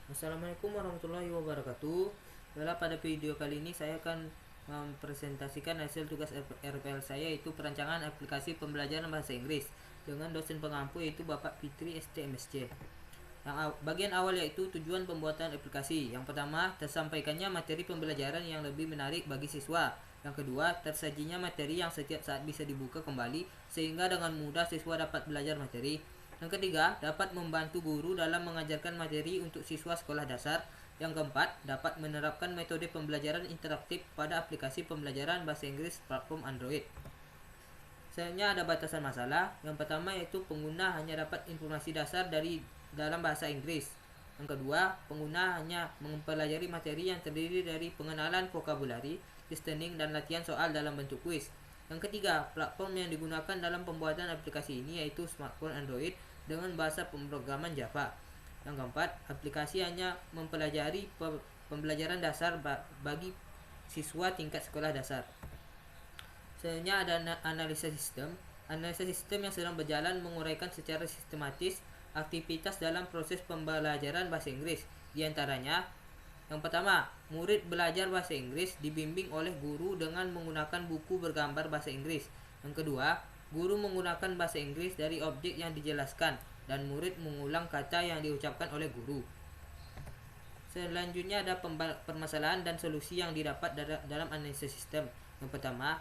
Assalamualaikum warahmatullahi wabarakatuh. Pada video kali ini saya akan mempresentasikan hasil tugas RPL saya, yaitu perancangan aplikasi pembelajaran bahasa Inggris dengan dosen pengampu yaitu Bapak Fitri STMSC. Bagian awal yaitu tujuan pembuatan aplikasi. Yang pertama, tersampaikannya materi pembelajaran yang lebih menarik bagi siswa. Yang kedua, tersajinya materi yang setiap saat bisa dibuka kembali sehingga dengan mudah siswa dapat belajar materi. Yang ketiga, dapat membantu guru dalam mengajarkan materi untuk siswa sekolah dasar. Yang keempat, dapat menerapkan metode pembelajaran interaktif pada aplikasi pembelajaran bahasa Inggris platform Android. Selanjutnya ada batasan masalah. Yang pertama yaitu pengguna hanya dapat informasi dasar dari dalam bahasa Inggris. Yang kedua, pengguna hanya mempelajari materi yang terdiri dari pengenalan vokabulari, listening, dan latihan soal dalam bentuk kuis. Yang ketiga, platform yang digunakan dalam pembuatan aplikasi ini yaitu smartphone Android dengan bahasa pemrograman Java. Yang keempat, aplikasi hanya mempelajari pembelajaran dasar bagi siswa tingkat sekolah dasar. Selanjutnya ada analisa sistem. Analisa sistem yang sedang berjalan menguraikan secara sistematis aktivitas dalam proses pembelajaran bahasa Inggris. Di antaranya, yang pertama, murid belajar bahasa Inggris dibimbing oleh guru dengan menggunakan buku bergambar bahasa Inggris. Yang kedua, guru menggunakan bahasa Inggris dari objek yang dijelaskan dan murid mengulang kata yang diucapkan oleh guru. Selanjutnya ada permasalahan dan solusi yang didapat dalam analisis sistem. Yang pertama,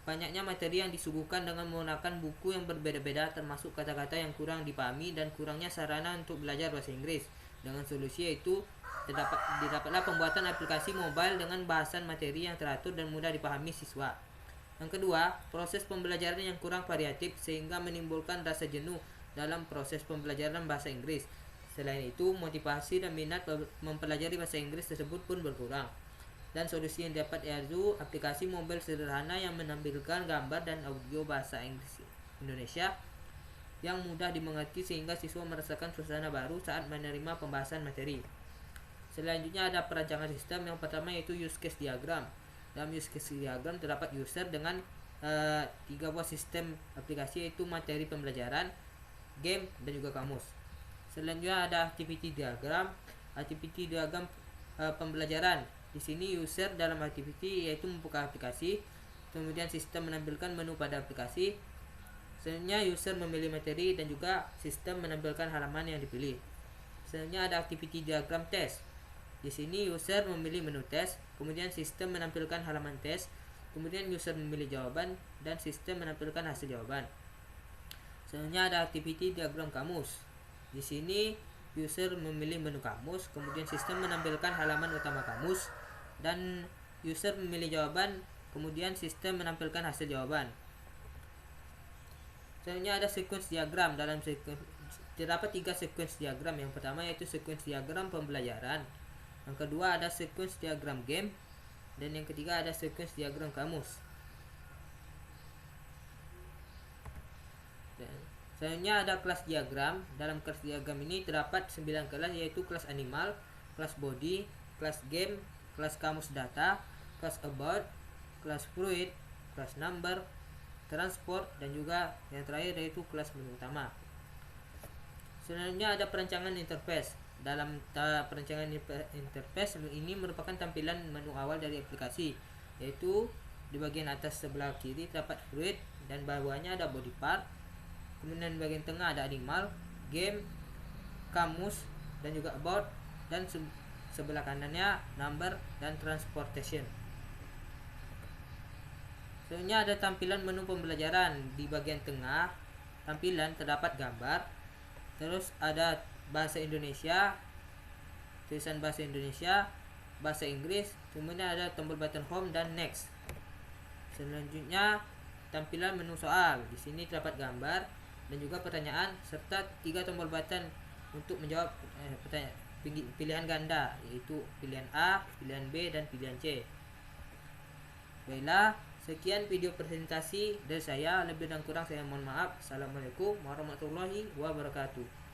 banyaknya materi yang disuguhkan dengan menggunakan buku yang berbeda-beda, termasuk kata-kata yang kurang dipahami dan kurangnya sarana untuk belajar bahasa Inggris. Dengan solusi yaitu didapatlah pembuatan aplikasi mobile dengan bahasan materi yang teratur dan mudah dipahami siswa. Yang kedua, proses pembelajaran yang kurang variatif sehingga menimbulkan rasa jenuh dalam proses pembelajaran bahasa Inggris. Selain itu, motivasi dan minat mempelajari bahasa Inggris tersebut pun berkurang. Dan solusi yang dapat yaitu aplikasi mobile sederhana yang menampilkan gambar dan audio bahasa Inggris Indonesia yang mudah dimengerti sehingga siswa merasakan suasana baru saat menerima pembahasan materi. Selanjutnya ada perancangan sistem. Yang pertama yaitu use case diagram. Dalam use case diagram terdapat user dengan 3 buah sistem aplikasi, yaitu materi pembelajaran, game, dan juga kamus. Selanjutnya ada activity diagram. Activity diagram pembelajaran. Di sini user dalam activity yaitu membuka aplikasi, kemudian sistem menampilkan menu pada aplikasi. Selanjutnya user memilih materi dan juga sistem menampilkan halaman yang dipilih. Selanjutnya ada activity diagram test. Di sini user memilih menu tes, kemudian sistem menampilkan halaman tes, kemudian user memilih jawaban dan sistem menampilkan hasil jawaban. Selanjutnya ada activity diagram kamus. Di sini user memilih menu kamus, kemudian sistem menampilkan halaman utama kamus dan user memilih jawaban, kemudian sistem menampilkan hasil jawaban. Selanjutnya ada sequence diagram. Dalam sequence terdapat 3 sequence diagram. Yang pertama yaitu sequence diagram pembelajaran. Yang kedua ada sequence diagram game, dan yang ketiga ada sequence diagram kamus. Dan selanjutnya ada kelas diagram. Dalam kelas diagram ini terdapat 9 kelas, yaitu kelas animal, kelas body, kelas game, kelas kamus data, kelas about, kelas fluid, kelas number, transport, dan juga yang terakhir yaitu kelas menu utama. Selanjutnya ada perancangan interface. Dalam perancangan interface ini merupakan tampilan menu awal dari aplikasi, yaitu di bagian atas sebelah kiri terdapat fluid dan bawahnya ada body part. Kemudian di bagian tengah ada animal, game, kamus, dan juga about, dan sebelah kanannya number dan transportation. Selanjutnya ada tampilan menu pembelajaran. Di bagian tengah tampilan terdapat gambar, terus ada bahasa Indonesia, tulisan bahasa Indonesia, bahasa Inggris, kemudian ada tombol button home dan next. Selanjutnya tampilan menu soal. Di sini terdapat gambar dan juga pertanyaan serta 3 tombol button untuk menjawab pilihan ganda, yaitu pilihan A, pilihan B, dan pilihan C. Baiklah, sekian video presentasi dari saya. Lebih dan kurang saya mohon maaf. Assalamualaikum warahmatullahi wabarakatuh.